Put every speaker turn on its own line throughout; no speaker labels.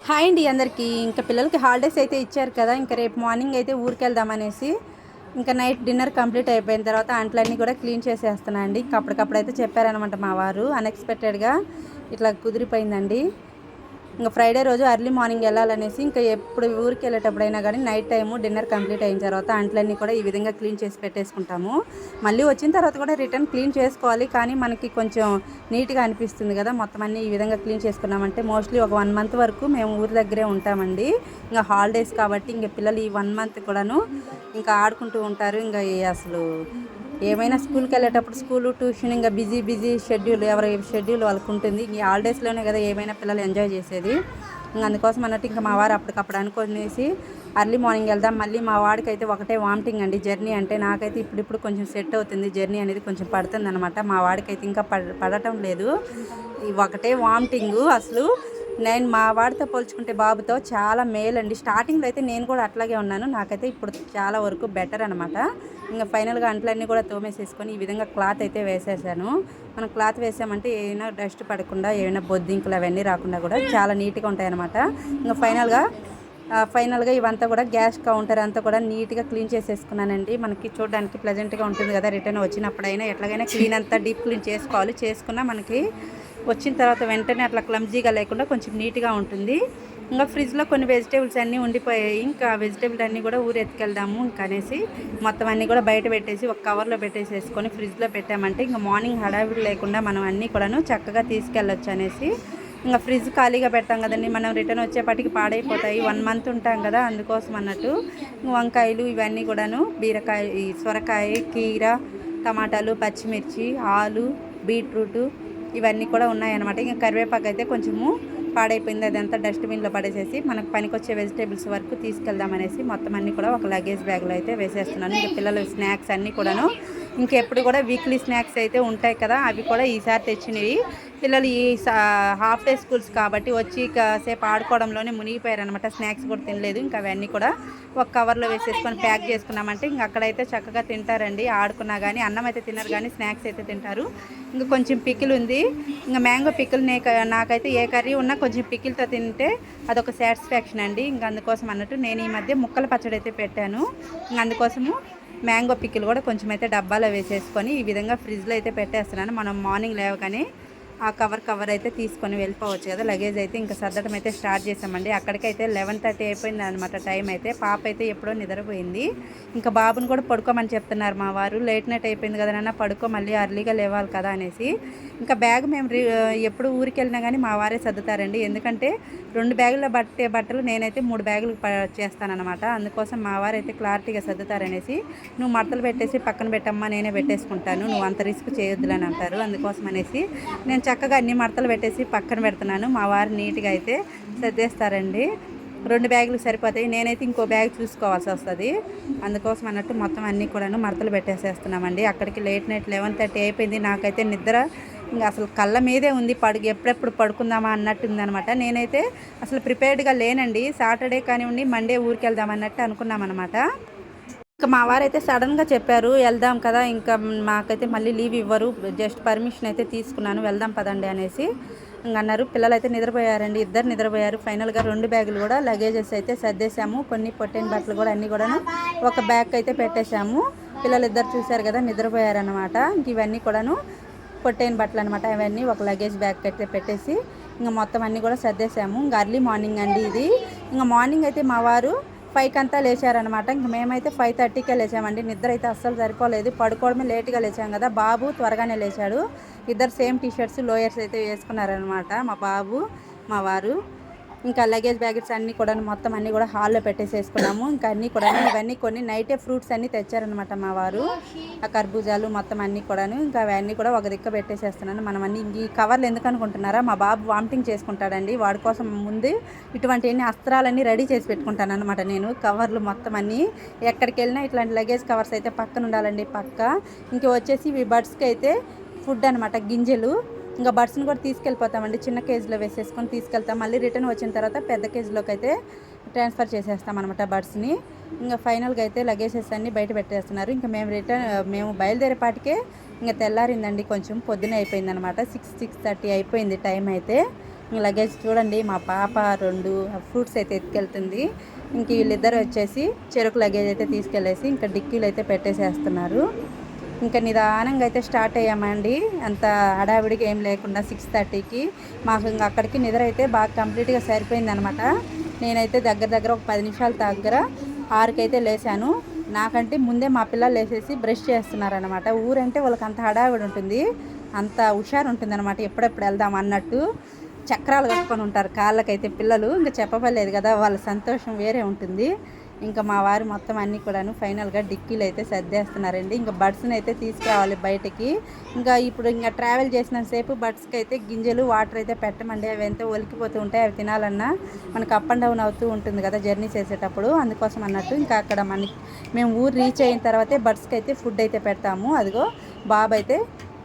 Hi అండి అందరికీ. ఇంకా పిల్లలకి హాలిడేస్ అయితే ఇచ్చారు కదా, ఇంకా రేపు మార్నింగ్ అయితే ఊరికెళ్దామనేసి ఇంకా నైట్ డిన్నర్ కంప్లీట్ అయిపోయిన తర్వాత అంట్లన్నీ కూడా క్లీన్ చేసేస్తున్నా అండి. ఇంకా అప్పటికప్పుడు అయితే చెప్పారనమాట మా వారు, అన్ఎక్స్పెక్టెడ్గా ఇట్లా కుదిరిపోయిందండి. ఇంకా ఫ్రైడే రోజు ఎర్లీ మార్నింగ్ వెళ్ళాలనేసి ఇంకా ఎప్పుడు ఊరికి వెళ్ళేటప్పుడైనా కానీ నైట్ టైము డిన్నర్ కంప్లీట్ అయిన తర్వాత అంట్లన్నీ కూడా ఈ విధంగా క్లీన్ చేసి పెట్టేసుకుంటాము. మళ్ళీ వచ్చిన తర్వాత కూడా రిటర్న్ క్లీన్ చేసుకోవాలి, కానీ మనకి కొంచెం నీట్గా అనిపిస్తుంది కదా. మొత్తం అన్నీ ఈ విధంగా క్లీన్ చేసుకున్నామంటే మోస్ట్లీ ఒక 1 మంత్ వరకు మేము ఊరి దగ్గరే ఉంటామండి. ఇంకా హాలిడేస్ కాబట్టి ఇంకా పిల్లలు ఈ 1 మంత్ కూడాను ఇంకా ఆడుకుంటూ ఉంటారు. ఇంకా అసలు ఏమైనా స్కూల్కి వెళ్ళేటప్పుడు స్కూలు ట్యూషన్ ఇంకా బిజీ షెడ్యూల్, ఎవరి షెడ్యూల్ వాళ్ళకు ఉంటుంది. ఈ హాలిడేస్లోనే కదా ఏమైనా పిల్లలు ఎంజాయ్ చేసేది. ఇంకా అందుకోసం అన్నట్టు ఇంకా మా వారు అప్పటికప్పుడు అనుకునేసి అర్లీ మార్నింగ్ వెళ్దాం. మళ్ళీ మా వాడికి అయితే ఒకటే వామిటింగ్ అండి. జర్నీ అంటే నాకైతే ఇప్పుడు కొంచెం సెట్ అవుతుంది, జర్నీ అనేది కొంచెం పడుతుంది అనమాట. మా వాడికి అయితే ఇంకా పడటం లేదు, ఈ ఒకటే వామిటింగు. అసలు నేను మా వాడితో పోల్చుకుంటే బాబుతో చాలా మేలండి. స్టార్టింగ్లో అయితే నేను కూడా అట్లాగే ఉన్నాను, నాకైతే ఇప్పుడు చాలా వరకు బెటర్ అనమాట. ఇంకా ఫైనల్గా అంట్లన్నీ కూడా తోమేసేసుకొని ఈ విధంగా క్లాత్ అయితే వేసేసాను. మనం క్లాత్ వేసామంటే ఏమైనా డస్ట్ పడకుండా, ఏమైనా బొద్దింకులు అవన్నీ రాకుండా కూడా చాలా నీట్గా ఉంటాయన్నమాట. ఇంకా ఫైనల్గా ఇవంతా కూడా గ్యాస్ కౌంటర్ అంతా కూడా నీట్గా క్లీన్ చేసేసుకున్నానండి. మనకి చూడడానికి ప్లెజెంట్గా ఉంటుంది కదా, రిటర్న్ వచ్చినప్పుడైనా ఎట్లాగైనా క్లీన్ అంతా డీప్ క్లీన్ చేసుకోవాలి. చేసుకున్నా మనకి వచ్చిన తర్వాత వెంటనే అట్లా క్లమ్జీగా లేకుండా కొంచెం నీట్గా ఉంటుంది. ఇంకా ఫ్రిడ్జ్లో కొన్ని వెజిటేబుల్స్ అన్నీ ఉండిపోయాయి. ఇంకా వెజిటేబుల్ అన్నీ కూడా ఊరెత్తుకెళ్దాము ఇంకా అనేసి మొత్తం అన్నీ కూడా బయట పెట్టేసి ఒక కవర్లో పెట్టేసేసుకొని ఫ్రిడ్జ్లో పెట్టామంటే ఇంకా మార్నింగ్ హడావిడి లేకుండా మనం అన్నీ కూడాను చక్కగా తీసుకెళ్ళొచ్చు అనేసి. ఇంకా ఫ్రిడ్జ్ ఖాళీగా పెట్టాం కదండి, మనం రిటర్న్ వచ్చేపాటికి పాడైపోతాయి. 1 మంత్ ఉంటాం కదా, అందుకోసం అన్నట్టు వంకాయలు ఇవన్నీ కూడాను, బీరకాయ, సొరకాయ, కీర, టమాటాలు, పచ్చిమిర్చి, ఆలు, బీట్రూటు ఇవన్నీ కూడా ఉన్నాయన్నమాట. ఇంకా కరివేపాకు అయితే కొంచెము పాడైపోయింది, అదంతా డస్ట్బిన్లో పడేసేసి మనకు పనికొచ్చే వెజిటేబుల్స్ వరకు తీసుకెళ్దామనేసి మొత్తం అన్నీ కూడా ఒక లగేజ్ బ్యాగ్లో అయితే వేసేస్తున్నాను. ఇంకా పిల్లలు స్నాక్స్ అన్నీ కూడాను ఇంకెప్పుడు కూడా వీక్లీ స్నాక్స్ అయితే ఉంటాయి కదా, అవి కూడా ఈసారి తెచ్చినవి. పిల్లలు ఈ హాఫ్ డే స్కూల్స్ కాబట్టి వచ్చి కాసేపు ఆడుకోవడంలోనే మునిగిపోయారనమాట. స్నాక్స్ కూడా తినలేదు. ఇంకా అవన్నీ కూడా ఒక కవర్లో వేసేసుకొని ప్యాక్ చేసుకున్నామంటే ఇంకా అక్కడైతే చక్కగా తింటారండి. ఆడుకున్నా కానీ అన్నం అయితే తినరు, కానీ స్నాక్స్ అయితే తింటారు. ఇంకా కొంచెం పికిల్ ఉంది, ఇంకా మ్యాంగో పికిల్ నాకైతే ఏ కర్రీ ఉన్నా కొంచెం పికిల్తో తింటే అదొక సాటిస్ఫాక్షన్ అండి. ఇంకా అందుకోసం అన్నట్టు నేను ఈ మధ్య ముక్కల పచ్చడి అయితే పెట్టాను. ఇంకా అందుకోసము మ్యాంగో పికిల్ కూడా కొంచెం అయితే డబ్బాలో వేసేసుకొని ఈ విధంగా ఫ్రిడ్జ్లో అయితే పెట్టేస్తున్నాను. మనం మార్నింగ్ లేవగానే ఆ కవర్ అయితే తీసుకొని వెళ్ళిపోవచ్చు కదా. లగేజ్ అయితే ఇంకా సర్దడం అయితే స్టార్ట్ చేసామండి. అక్కడికైతే 11:30 అయిపోయింది అనమాట టైం అయితే. పాప అయితే ఎప్పుడో నిద్రపోయింది. ఇంకా బాబుని కూడా పడుకోమని చెప్తున్నారు మా వారు. లేట్ నైట్ అయిపోయింది కదా నాన్న, పడుకో, మళ్ళీ అర్లీగా లేవాలి కదా అనేసి. ఇంకా బ్యాగ్ మేము ఎప్పుడు ఊరికి వెళ్ళినా కానీ మా వారే సర్దుతారండి. ఎందుకంటే 2 బ్యాగుల్లో బట్టలు నేనైతే 3 బ్యాగులు చేస్తానన్నమాట. అందుకోసం మా వారు అయితే క్లారిటీగా సర్దుతారనేసి, నువ్వు మడతలు పెట్టేసి పక్కన పెట్టమ్మా, నేనే పెట్టేసుకుంటాను, నువ్వు అంత రిస్క్ చేయొద్దులని అంటారు. అందుకోసం అనేసి నేను చక్కగా అన్ని మడతలు పెట్టేసి పక్కన పెడుతున్నాను. మా వారు నీట్గా అయితే సర్దేస్తారండి. 2 బ్యాగులు సరిపోతాయి, నేనైతే ఇంకో బ్యాగ్ చూసుకోవాల్సి వస్తుంది. అందుకోసం అన్నట్టు మొత్తం అన్నీ కూడాను మడతలు పెట్టేసేస్తున్నామండి. అక్కడికి లేట్ నైట్ 11:30 అయిపోయింది. నాకైతే నిద్ర ఇంకా అసలు కళ్ళ మీదే ఉంది. ఎప్పుడెప్పుడు పడుకుందామా అన్నట్టు ఉందనమాట. నేనైతే అసలు ప్రిపేర్డ్గా లేనండి. సాటర్డే కానివ్వండి, మండే ఊరికి వెళ్దామన్నట్టు అనుకున్నామన్నమాట. ఇంకా మా వారైతే సడన్గా చెప్పారు వెళ్దాం కదా, ఇంకా మాకైతే మళ్ళీ లీవ్ ఇవ్వరు, జస్ట్ పర్మిషన్ అయితే తీసుకున్నాను, వెళ్దాం పదండి అనేసి ఇంకా అన్నారు. పిల్లలు అయితే నిద్రపోయారండి, ఇద్దరు నిద్రపోయారు. ఫైనల్గా 2 బ్యాగులు కూడా లగేజెస్ అయితే సర్దేశాము. కొన్ని పొట్టిన బట్టలు కూడా అన్నీ కూడా ఒక బ్యాగ్ అయితే పెట్టేశాము. పిల్లలు ఇద్దరు చూశారు కదా, నిద్రపోయారనమాట. ఇంక ఇవన్నీ కూడాను పొట్టైన బట్టలు అనమాట. అవన్నీ ఒక లగేజ్ బ్యాగ్ అయితే పెట్టేసి ఇంకా మొత్తం అన్నీ కూడా సర్దేశాము. ఇంకా అర్లీ మార్నింగ్ అండి ఇది. ఇంకా మార్నింగ్ అయితే మా వారు 5కి అంతా లేచారనమాట. ఇంక మేమైతే 5:30కే లేచామండి. నిద్ర అయితే అస్సలు సరిపోలేదు, పడుకోవడమే లేట్గా లేచాం కదా. బాబు త్వరగానే లేచాడు. ఇద్దరు సేమ్ టీషర్ట్స్ లోయర్స్ అయితే వేసుకున్నారనమాట, మా బాబు మా వారు. ఇంకా లగేజ్ బ్యాగెట్స్ అన్నీ కూడా మొత్తం అన్నీ కూడా హాల్లో పెట్టేసేసుకున్నాము. ఇంకా అన్నీ కూడా ఇవన్నీ కొన్ని నైటే ఫ్రూట్స్ అన్నీ తెచ్చారనమాట మా వారు, ఆ కర్బూజాలు మొత్తం అన్నీ కూడాను. ఇంకా అవన్నీ కూడా ఒక దిక్క పెట్టేసేస్తున్నాను. మనం అన్నీ ఈ కవర్లు ఎందుకు అనుకుంటున్నారా, మా బాబు వామిటింగ్ చేసుకుంటాడండి, వాడి కోసం ముందు ఇటువంటి అస్త్రాలన్నీ రెడీ చేసి పెట్టుకుంటాను అనమాట నేను. కవర్లు మొత్తం అన్నీ ఎక్కడికి వెళ్ళినా ఇట్లాంటి లగేజ్ కవర్స్ అయితే పక్కన ఉండాలండి, పక్క. ఇంక వచ్చేసి ఇవి బడ్స్కి అయితే ఫుడ్ అనమాట, గింజలు. ఇంకా బడ్స్ని కూడా తీసుకెళ్ళిపోతామండి, చిన్న కేజీలో వేసేసుకొని తీసుకెళ్తాం. మళ్ళీ రిటర్న్ వచ్చిన తర్వాత పెద్ద కేజీలోకి అయితే ట్రాన్స్ఫర్ చేసేస్తాం అనమాట బడ్స్ని. ఇంకా ఫైనల్గా అయితే లగేజెస్ అన్నీ బయట పెట్టేస్తున్నారు. ఇంకా మేము బయలుదేరేపాటికే ఇంకా తెల్లారిందండి, కొంచెం పొద్దునే అయిపోయింది అనమాట. 6:30 అయిపోయింది టైం అయితే. లగేజ్ చూడండి, మా పాప 2 ఫ్రూట్స్ అయితే ఎత్తుకెళ్తుంది. ఇంక వీళ్ళిద్దరు వచ్చేసి చెరుకు లగేజ్ అయితే తీసుకెళ్ళేసి ఇంకా డిక్కీలు అయితే పెట్టేసేస్తున్నారు. ఇంకా నిదానంగా అయితే స్టార్ట్ అయ్యామండి. అంత హడావిడిగా ఏం లేకుండా 6:30కి మాకు ఇంకా అక్కడికి నిద్ర అయితే బాగా కంప్లీట్గా సరిపోయిందనమాట. నేనైతే దగ్గర ఒక 10 నిమిషాల దగ్గర 6కి అయితే లేచాను. నాకంటే ముందే మా పిల్లలు లేచేసి బ్రష్ చేస్తున్నారనమాట. ఊరంటే వాళ్ళకి అంత హడావిడి ఉంటుంది, అంత హుషారు ఉంటుంది అనమాట. ఎప్పుడెప్పుడు వెళ్దాం అన్నట్టు చక్రాలు కట్టుకొని ఉంటారు కాళ్ళకైతే పిల్లలు. ఇంకా చెప్పలేదు కదా, వాళ్ళ సంతోషం వేరే ఉంటుంది. ఇంకా మా వారు మొత్తం అన్నీ కూడాను ఫైనల్గా డిక్కీలు అయితే సర్దేస్తున్నారండి. ఇంకా బడ్స్ని అయితే తీసుకురావాలి బయటికి. ఇప్పుడు ట్రావెల్ చేసినంతసేపు బడ్స్కి అయితే గింజలు వాటర్ అయితే పెట్టమండి. అవి ఎంత ఒలికిపోతూ ఉంటాయి, అవి తినాలన్నా మనకు అప్ అండ్ డౌన్ అవుతూ ఉంటుంది కదా జర్నీ చేసేటప్పుడు, అందుకోసం అన్నట్టు. ఇంకా అక్కడ మేము ఊరు రీచ్ అయిన తర్వాతే బడ్స్కి అయితే ఫుడ్ అయితే పెడతాము. అదిగో బాబు అయితే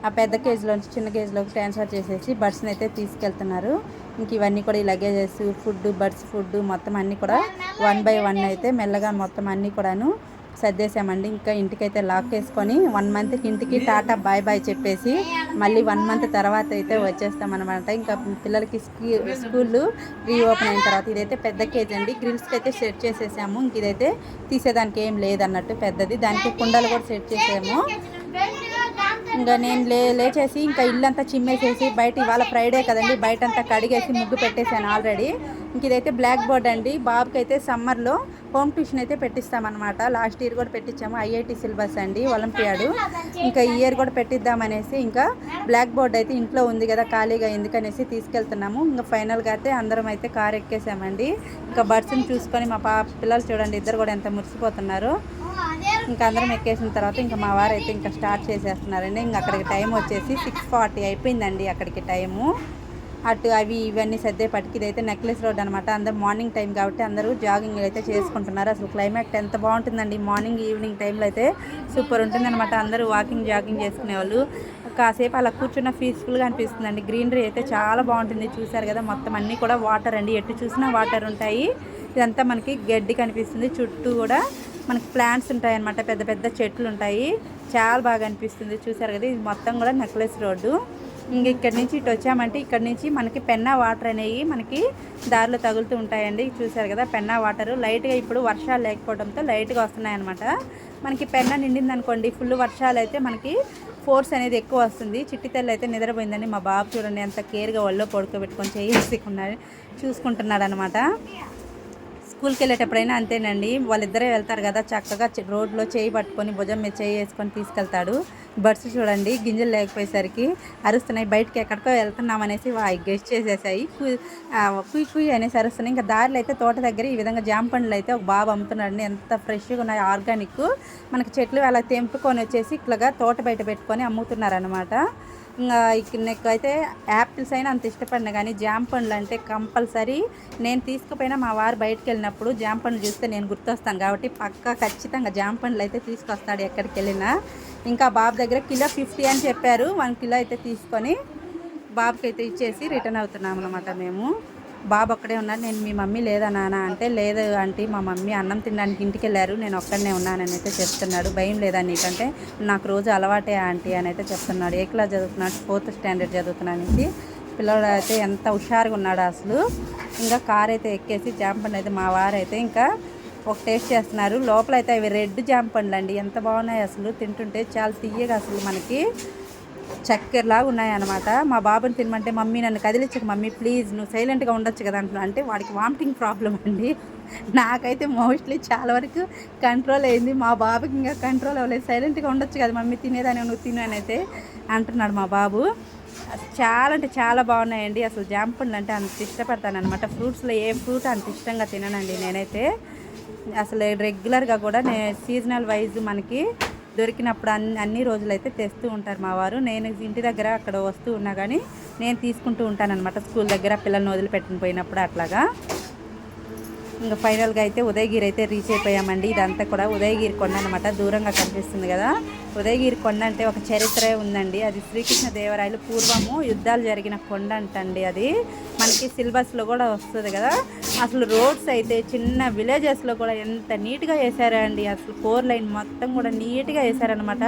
ఆ పెద్ద కేజీలోంచి చిన్న కేజీలోకి ట్రాన్స్ఫర్ చేసేసి బడ్స్ని అయితే తీసుకెళ్తున్నారు. ఇంక ఇవన్నీ కూడా ఈ లగేజెస్, ఫుడ్, బడ్స్ ఫుడ్ మొత్తం అన్నీ కూడా 1 by 1 అయితే మెల్లగా మొత్తం అన్నీ కూడాను సర్దేశామండి. ఇంకా ఇంటికైతే లాక్ వేసుకొని 1 మంత్కి ఇంటికి టాటా బాయ్ చెప్పేసి మళ్ళీ 1 మంత్ తర్వాత అయితే వచ్చేస్తామన్నమాట. ఇంకా పిల్లలకి స్కూళ్ళు రీఓపెన్ అయిన తర్వాత ఇదైతే పెద్ద కేజీ అండి. గ్రిల్స్కి అయితే సెట్ చేసేసాము. ఇంక ఇదైతే తీసేదానికి ఏం లేదన్నట్టు పెద్దది, దానికి కుండలు కూడా సెట్ చేసాము. ఇంకా నేను లేచేసి ఇంకా ఇల్లంతా చిమ్మేసేసి బయట, ఇవాళ ఫ్రైడే కదండి, బయట అంతా కడిగేసి ముగ్గు పెట్టేశాను ఆల్రెడీ. ఇంక ఇదైతే బ్లాక్ బోర్డ్ అండి. బాబుకి అయితే సమ్మర్లో హోమ్ ట్యూషన్ అయితే పెట్టిస్తామన్నమాట. లాస్ట్ ఇయర్ కూడా పెట్టించాము, IIT సిలబస్ అండి, ఒలింపియాడ్. ఇంకా ఈ ఇయర్ కూడా పెట్టిద్దామనేసి ఇంకా బ్లాక్ బోర్డ్ అయితే ఇంట్లో ఉంది కదా ఖాళీగా ఎందుకనేసి తీసుకెళ్తున్నాము. ఇంకా ఫైనల్గా అయితే అందరం అయితే కార్ ఎక్కేసామండి. ఇంకా బడ్స్ని చూసుకొని మా పిల్లలు చూడండి, ఇద్దరు కూడా ఎంత మురిసిపోతున్నారు. ఇంకా అందరం ఎక్కేసిన తర్వాత ఇంకా మా వారు అయితే ఇంకా స్టార్ట్ చేసేస్తున్నారండి. ఇంకా అక్కడికి టైం వచ్చేసి 6:40 అయిపోయిందండి అక్కడికి టైము. అటు అవి ఇవన్నీ సర్దేపటికి ఇదైతే నెక్లెస్ రోడ్ అనమాట. అందరూ మార్నింగ్ టైం కాబట్టి అందరూ జాగింగ్ అయితే చేసుకుంటున్నారు. అసలు క్లైమేట్ ఎంత బాగుంటుందండి మార్నింగ్ ఈవినింగ్ టైంలో అయితే సూపర్ ఉంటుందన్నమాట. అందరూ జాగింగ్ చేసుకునేవాళ్ళు. కాసేపు అలా కూర్చున్న పీస్ఫుల్గా అనిపిస్తుందండి. గ్రీనరీ అయితే చాలా బాగుంటుంది. చూసారు కదా, మొత్తం అన్నీ కూడా వాటర్ అండి, ఎటు చూసినా వాటర్ ఉంటాయి. ఇదంతా మనకి గడ్డి కనిపిస్తుంది, చుట్టూ కూడా మనకి ప్లాంట్స్ ఉంటాయి అన్నమాట, పెద్ద పెద్ద చెట్లు ఉంటాయి. చాలా బాగా అనిపిస్తుంది. చూసారు కదా, ఇది మొత్తం కూడా నెక్లెస్ రోడ్డు. ఇంక ఇక్కడి నుంచి ఇటు వచ్చామంటే ఇక్కడ నుంచి మనకి పెన్నా వాటర్ అనేవి మనకి దారిలో తగులుతూ ఉంటాయండి. చూసారు కదా, పెన్నా వాటర్ లైట్గా ఇప్పుడు వర్షాలు లేకపోవడంతో లైట్గా వస్తున్నాయన్నమాట. మనకి పెన్నా నిండింది అనుకోండి, ఫుల్ వర్షాలు అయితే మనకి ఫోర్స్ అనేది ఎక్కువ వస్తుంది. చిట్టి తెల్ల అయితే నిద్రపోయిందండి. మా బాబు చూడండి ఎంత కేర్గా ఒళ్ళో పడుకోబెట్టుకొని చేసుకున్నారు, చూసుకుంటున్నాడు అనమాట. స్కూల్కి వెళ్ళేటప్పుడైనా అంతేనండి, వాళ్ళిద్దరే వెళ్తారు కదా, చక్కగా రోడ్లో చేయి పట్టుకొని భుజం మీద చేయి వేసుకొని తీసుకెళ్తాడు. బడ్స్ చూడండి గింజలు లేకపోయేసరికి అరుస్తున్నాయి, బయటకి ఎక్కడికో వెళ్తున్నాం అనేసి గెస్ట్ చేసేసాయి, కుయ్ అనేసి అరుస్తున్నాయి. ఇంకా దారిలో అయితే తోట దగ్గర ఈ విధంగా జామ పండ్లు అయితే ఒక బాబు అమ్ముతున్నాడండి. ఎంత ఫ్రెష్గా ఉన్నాయి, ఆర్గానిక్. మనకి చెట్లు అలా తెంపుకొని వచ్చేసి ఇట్లాగా తోట బయట పెట్టుకొని అమ్ముతున్నారనమాట. ఇంకా అయితే యాపిల్స్ అయినా అంత ఇష్టపడినా కానీ జామ పండ్లు అంటే కంపల్సరీ నేను తీసుకుపోయినా మా వారు బయటకు వెళ్ళినప్పుడు జామ పండ్లు చూస్తే నేను గుర్తొస్తాను కాబట్టి పక్కా ఖచ్చితంగా జామ పండ్లు అయితే తీసుకొస్తాడు ఎక్కడికి వెళ్ళినా. ఇంకా బాబు దగ్గర కిలో 50 అని చెప్పారు. 1 కిలో అయితే తీసుకొని బాబుకి అయితే ఇచ్చేసి రిటర్న్ అవుతున్నాం అనమాట మేము. బాబు ఒక్కడే ఉన్నాడు. నేను మీ మమ్మీ లేదా నాన్న అంటే, లేదు ఆంటీ మా మమ్మీ అన్నం తినడానికి ఇంటికి వెళ్ళారు, నేను ఒక్కడనే ఉన్నానని అయితే చెప్తున్నాడు. భయం లేదా నీకంటే, నాకు రోజు అలవాటే ఆంటీ అని అయితే చెప్తున్నాడు. ఏ క్లాస్ చదువుతున్నాడు? 4th స్టాండర్డ్ చదువుతున్నాను అనేసి. పిల్లడు అయితే ఎంత హుషారుగా ఉన్నాడు అసలు. ఇంకా కార్ అయితే ఎక్కేసి జామ పండు అయితే మా వారైతే ఇంకా ఒక టేస్ట్ చేస్తున్నారు. లోపల అయితే అవి రెడ్ జామ పండ్లు అండి, ఎంత బాగున్నాయి అసలు. తింటుంటే చాలా తీయగా అసలు మనకి చక్కెరలాగా ఉన్నాయన్నమాట. మా బాబుని తినమంటే, మమ్మీ నన్ను కదిలించక మమ్మీ ప్లీజ్, నువ్వు సైలెంట్గా ఉండొచ్చు కదా అంటున్నా. అంటే వాడికి వామిటింగ్ ప్రాబ్లం అండి. నాకైతే మోస్ట్లీ చాలా వరకు కంట్రోల్ అయింది, మా బాబుకి ఇంకా కంట్రోల్ అవ్వలేదు. సైలెంట్గా ఉండొచ్చు కదా మమ్మీ, తినేదాన్ని నువ్వు తిను అని అయితే అంటున్నాడు మా బాబు. చాలా అంటే చాలా బాగున్నాయండి. అసలు జామ పండ్లు అంటే అంత ఇష్టపడతాను అనమాట. ఫ్రూట్స్లో ఏ ఫ్రూట్ అంత ఇష్టంగా తిననండి నేనైతే. అసలు రెగ్యులర్గా కూడా సీజనల్ వైజ్ మనకి దొరికినప్పుడు అన్ని రోజులైతే తెస్తూ ఉంటారు మా వారు. నేను ఇంటి దగ్గర అక్కడ వస్తూ ఉన్నా కానీ నేను తీసుకుంటూ ఉంటానన్నమాట. స్కూల్ దగ్గర పిల్లల్ని వదిలిపెట్టుకుని పోయినప్పుడు అట్లాగా. ఇంకా ఫైనల్గా అయితే ఉదయగిరి అయితే రీచ్ అయిపోయామండి. ఇదంతా కూడా ఉదయగిరి కొండ అనమాట, దూరంగా కనిపిస్తుంది కదా. ఉదయగిరి కొండ అంటే ఒక చరిత్రే ఉందండి. అది శ్రీకృష్ణ దేవరాయలు పూర్వము యుద్ధాలు జరిగిన కొండ అంటండి. అది మనకి సిలబస్లో కూడా వస్తుంది కదా. అసలు రోడ్స్ అయితే చిన్న విలేజెస్లో కూడా ఎంత నీట్గా వేసారా అండి. అసలు 4 లైన్ మొత్తం కూడా నీట్గా వేసారనమాట.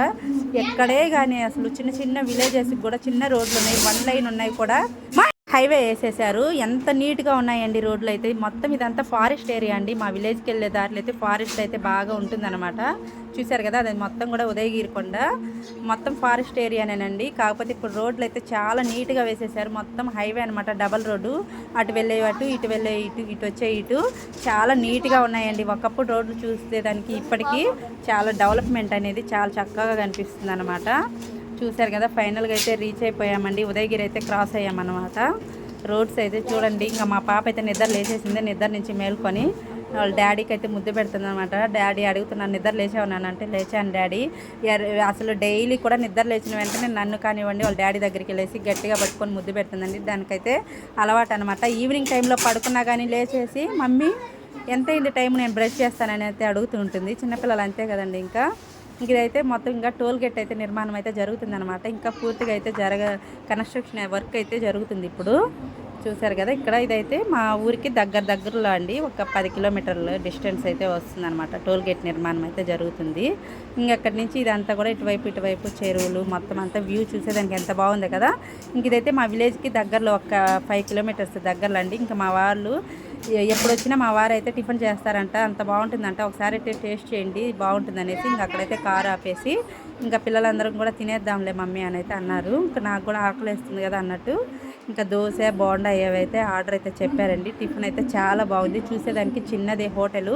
ఎక్కడే కానీ అసలు చిన్న చిన్న విలేజెస్కి కూడా చిన్న రోడ్లు ఉన్నాయి, 1 లైన్ ఉన్నాయి కూడా. హైవే వేసేసారు. ఎంత నీట్గా ఉన్నాయండి రోడ్లు అయితే. మొత్తం ఇదంతా ఫారెస్ట్ ఏరియా అండి. మా విలేజ్కి వెళ్ళే దారిలో అయితే ఫారెస్ట్ అయితే బాగా ఉంటుందన్నమాట. చూశారు కదా, అది మొత్తం కూడా ఉదయగిరి కొండ మొత్తం ఫారెస్ట్ ఏరియానేనండి. కాకపోతే ఇప్పుడు రోడ్లు అయితే చాలా నీట్గా వేసేసారు. మొత్తం హైవే అనమాట, డబల్ రోడ్డు. అటు వెళ్ళే అటు, ఇటు వెళ్ళే ఇటు, ఇటు వచ్చే ఇటు చాలా నీట్గా ఉన్నాయండి. ఒకప్పుడు రోడ్లు చూస్తే దానికి ఇప్పటికీ చాలా డెవలప్మెంట్ అనేది చాలా చక్కగా కనిపిస్తుంది అనమాట. చూశారు కదా, ఫైనల్గా అయితే రీచ్ అయిపోయామండి. ఉదయగిరి అయితే క్రాస్ అయ్యామన్నమాట. రోడ్స్ అయితే చూడండి. ఇంకా మా పాప అయితే నిద్ర లేచేసింది. నిద్ర నుంచి మేల్కొని వాళ్ళ డాడీకి అయితే ముద్దు పెడుతుంది అనమాట. డాడీ అడుగుతున్నాను, నిద్ర లేచావున్నాను అంటే, లేచాను డాడీ. అసలు డైలీ కూడా నిద్ర లేచిన వెంటనే నన్ను కానివ్వండి వాళ్ళ డాడీ దగ్గరికి వెళ్ళేసి గట్టిగా పట్టుకొని ముద్దు పెడుతుందండి. దానికైతే అలవాటు అనమాట. ఈవినింగ్ టైంలో పడుకున్నా కానీ లేచేసి మమ్మీ ఎంత అయింది టైం, నేను బ్రష్ చేస్తానని అయితే అడుగుతూ ఉంటుంది. చిన్నపిల్లలు అంతే కదండి. ఇంకా ఇదైతే మొత్తం ఇంకా టోల్ గేట్ అయితే నిర్మాణం అయితే జరుగుతుందన్నమాట. ఇంకా పూర్తిగా అయితే కన్స్ట్రక్షన్ వర్క్ అయితే జరుగుతుంది ఇప్పుడు. చూశారు కదా, ఇక్కడ ఇదైతే మా ఊరికి దగ్గరలో అండి. ఒక 10 కిలోమీటర్ల డిస్టెన్స్ అయితే వస్తుందన్నమాట. టోల్ గేట్ నిర్మాణం అయితే జరుగుతుంది. ఇంకా అక్కడి నుంచి ఇదంతా కూడా ఇటువైపు చెరువులు మొత్తం అంతా వ్యూ చూసేదానికి ఎంత బాగుంది కదా. ఇంక ఇదైతే మా విలేజ్కి దగ్గరలో ఒక 5 కిలోమీటర్స్ దగ్గరలో అండి. ఇంకా మా వాళ్ళు ఎప్పుడు వచ్చినా మా వారు అయితే టిఫిన్ చేస్తారంట. అంత బాగుంటుందంట. ఒకసారి అయితే టేస్ట్ చేయండి, బాగుంటుంది అనేసి ఇంకా అక్కడైతే కారు ఆపేసి ఇంకా పిల్లలందరం కూడా తినేద్దాంలే మమ్మీ అని అయితే అన్నారు. ఇంకా నాకు కూడా ఆకలిస్తుంది కదా అన్నట్టు ఇంకా దోశ బోండా ఏవైతే ఆర్డర్ అయితే చెప్పారండి. టిఫిన్ అయితే చాలా బాగుంది. చూసేదానికి చిన్నదే హోటలు,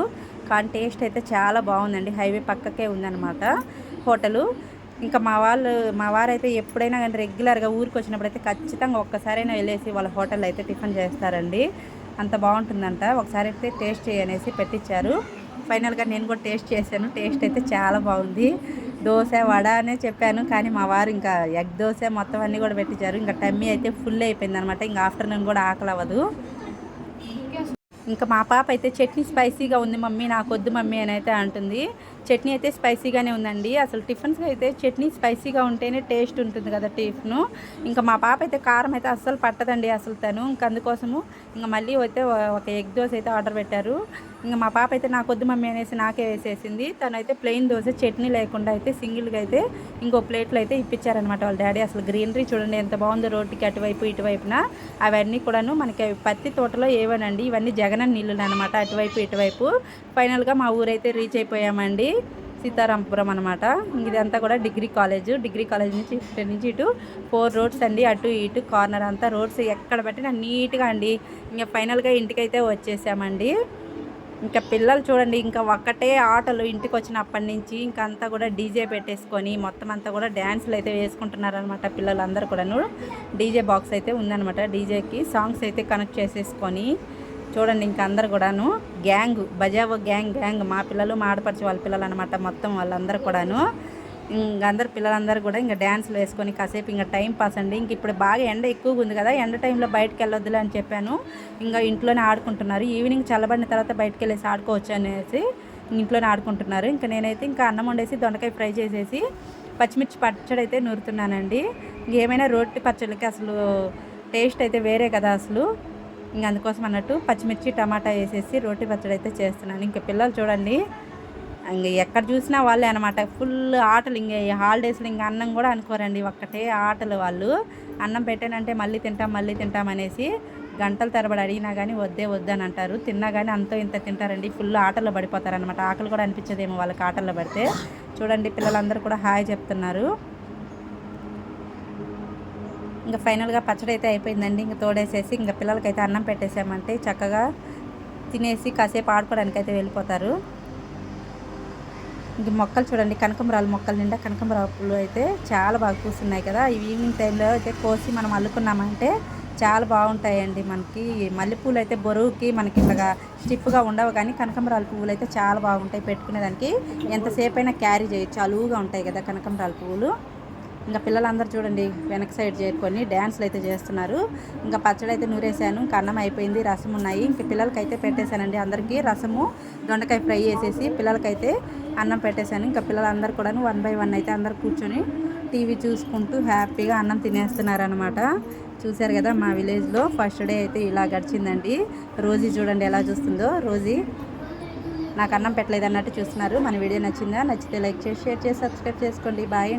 కానీ టేస్ట్ అయితే చాలా బాగుందండి. హైవే పక్కకే ఉందన్నమాట హోటలు. ఇంకా మా వారైతే ఎప్పుడైనా కానీ రెగ్యులర్గా ఊరికి వచ్చినప్పుడు అయితే ఖచ్చితంగా ఒక్కసారైనా వెళ్ళేసి వాళ్ళ హోటల్ అయితే టిఫిన్ చేస్తారండి. అంత బాగుంటుందంట. ఒకసారి అయితే టేస్ట్ చేయనేసి పెట్టించారు. ఫైనల్గా నేను కూడా టేస్ట్ చేశాను. టేస్ట్ అయితే చాలా బాగుంది. దోశ వడ అనే చెప్పాను, కానీ మా వారు ఇంకా ఎగ్ దోశ మొత్తం అన్నీ కూడా పెట్టించారు. ఇంకా టమ్మీ అయితే ఫుల్ అయిపోయింది అనమాట. ఇంకా ఆఫ్టర్నూన్ కూడా ఆకలి అవ్వదు. ఇంకా మా పాప అయితే చట్నీ స్పైసీగా ఉంది మమ్మీ, నాకు వద్దు మమ్మీ అని అయితే అంటుంది. చట్నీ అయితే స్పైసీగానే ఉందండి. అసలు టిఫిన్స్ అయితే చట్నీ స్పైసీగా ఉంటేనే టేస్ట్ ఉంటుంది కదా టిఫిన్. ఇంకా మా పాప అయితే కారం అయితే అస్సలు పట్టదండి అసలు తను. ఇంకా అందుకోసము ఇంకా మళ్ళీ అయితే ఒక ఎగ్ దోశ అయితే ఆర్డర్ పెట్టారు. ఇంకా మా పాప అయితే నాకు వద్దు మమ్మీ అనేసి నాకే వేసేసింది. తనైతే ప్లెయిన్ దోశ చట్నీ లేకుండా అయితే సింగిల్గా అయితే ఇంకో ప్లేట్లో అయితే ఇప్పించారనమాట వాళ్ళ డాడీ. అసలు గ్రీనరీ చూడండి ఎంత బాగుందో, రోడ్డుకి అటువైపు ఇటువైపున. అవన్నీ కూడాను మనకి పత్తి తోటలో ఏవనండి, ఇవన్నీ జగనన్న నీళ్ళు అనమాట. అటువైపు ఇటువైపు. ఫైనల్గా మా ఊరైతే రీచ్ అయిపోయామండి. సీతారాంపురం అనమాట. ఇదంతా కూడా డిగ్రీ కాలేజ్ నుంచి ఇటు 4 రోడ్స్ అండి. అటు ఇటు కార్నర్ అంతా రోడ్స్ ఎక్కడ పెట్టినా నీట్గా అండి. ఇంకా ఫైనల్గా ఇంటికైతే వచ్చేసామండి. ఇంకా పిల్లలు చూడండి, ఇంకా ఒక్కటే ఆటలు. ఇంటికి వచ్చినప్పటి నుంచి ఇంకా అంతా కూడా డీజే పెట్టేసుకొని మొత్తం అంతా కూడా డ్యాన్సులు అయితే వేసుకుంటున్నారనమాట. పిల్లలందరూ కూడాను డీజే బాక్స్ అయితే ఉందనమాట. డీజేకి సాంగ్స్ అయితే కనెక్ట్ చేసేసుకొని చూడండి ఇంకా అందరు కూడాను గ్యాంగ్, బజావో గ్యాంగ్ మా పిల్లలు, మా ఆడపడిచి వాళ్ళ పిల్లలు అనమాట. మొత్తం వాళ్ళందరూ కూడాను అందరు పిల్లలందరూ కూడా ఇంకా డ్యాన్స్లు వేసుకొని కాసేపు ఇంకా టైం పాస్ అండి. ఇంక ఇప్పుడు బాగా ఎండ ఎక్కువగా ఉంది కదా, ఎండ టైంలో బయటకు వెళ్ళొద్దులే అని చెప్పాను. ఇంకా ఇంట్లోనే ఆడుకుంటున్నారు. ఈవినింగ్ చల్లబడిన తర్వాత బయటకు వెళ్ళేసి ఆడుకోవచ్చు అనేసి ఇంట్లోనే ఆడుకుంటున్నారు. ఇంకా నేనైతే ఇంకా అన్నం వండేసి దొండకాయ ఫ్రై చేసేసి పచ్చిమిర్చి పచ్చడి అయితే నూరుతున్నానండి. ఇంకేమైనా రోటి పచ్చడికి అసలు టేస్ట్ అయితే వేరే కదా అసలు. ఇంకా అందుకోసం అన్నట్టు పచ్చిమిర్చి టమాటా వేసేసి రోటి పచ్చడి అయితే చేస్తున్నాను. ఇంకా పిల్లలు చూడండి ఇంక ఎక్కడ చూసినా వాళ్ళే అనమాట. ఫుల్ ఆటలు. ఇంక హాలిడేస్లో ఇంకా అన్నం కూడా అనుకోరండి, ఒక్కటే ఆటలు వాళ్ళు. అన్నం పెట్టానంటే మళ్ళీ తింటాం అనేసి గంటల తరబడి అడిగినా కానీ వద్దని అంటారు. తిన్నా కానీ అంతో ఇంత తింటారండి. ఫుల్ ఆటల్లో పడిపోతారనమాట. ఆకలి కూడా అనిపించదేమో వాళ్ళకి ఆటల్లో పడితే. చూడండి పిల్లలందరూ కూడా హాయ్ చెప్తున్నారు. ఇంకా ఫైనల్గా పచ్చడి అయితే అయిపోయిందండి. ఇంకా తోడేసేసి ఇంకా పిల్లలకైతే అన్నం పెట్టేసామంటే చక్కగా తినేసి కాసేపు ఆడుకోవడానికి అయితే వెళ్ళిపోతారు. ఇంక మొక్కలు చూడండి, కనకంబరాలు మొక్కలు నిండా కనకంబరాలు అయితే చాలా బాగా పూస్తున్నాయి కదా. ఈవినింగ్ టైంలో అయితే కోసి మనం అల్లుకున్నామంటే చాలా బాగుంటాయండి. మనకి మల్లెపూలు అయితే బరువుకి మనకి ఇలాగా స్టిఫ్గా ఉండవు, కానీ కనకంబరాల పువ్వులు అయితే చాలా బాగుంటాయి. పెట్టుకునేదానికి ఎంతసేపు అయినా క్యారీ చేయొచ్చు, అలువుగా ఉంటాయి కదా కనకంబరాల పువ్వులు. ఇంకా పిల్లలందరూ చూడండి వెనక సైడ్ చేరుకొని డ్యాన్స్లు అయితే చేస్తున్నారు. ఇంకా పచ్చడి అయితే నూరేసాను. ఇంకా అన్నం అయిపోయింది, రసం ఉన్నాయి. ఇంక పిల్లలకైతే పెట్టేశానండి. అందరికీ రసము దొండకాయ ఫ్రై చేసేసి పిల్లలకైతే అన్నం పెట్టేశాను. ఇంకా పిల్లలందరూ కూడా 1 by 1 అయితే అందరు కూర్చొని టీవీ చూసుకుంటూ హ్యాపీగా అన్నం తినేస్తున్నారనమాట. చూశారు కదా మా విలేజ్లో ఫస్ట్ డే అయితే ఇలా గడిచిందండి. రోజీ చూడండి ఎలా చూస్తుందో. రోజీ నాకు అన్నం పెట్టలేదు అన్నట్టు చూస్తున్నారు. మన వీడియో నచ్చిందా? నచ్చితే లైక్ చేసి షేర్ చేసి సబ్స్క్రైబ్ చేసుకోండి. బాయ్.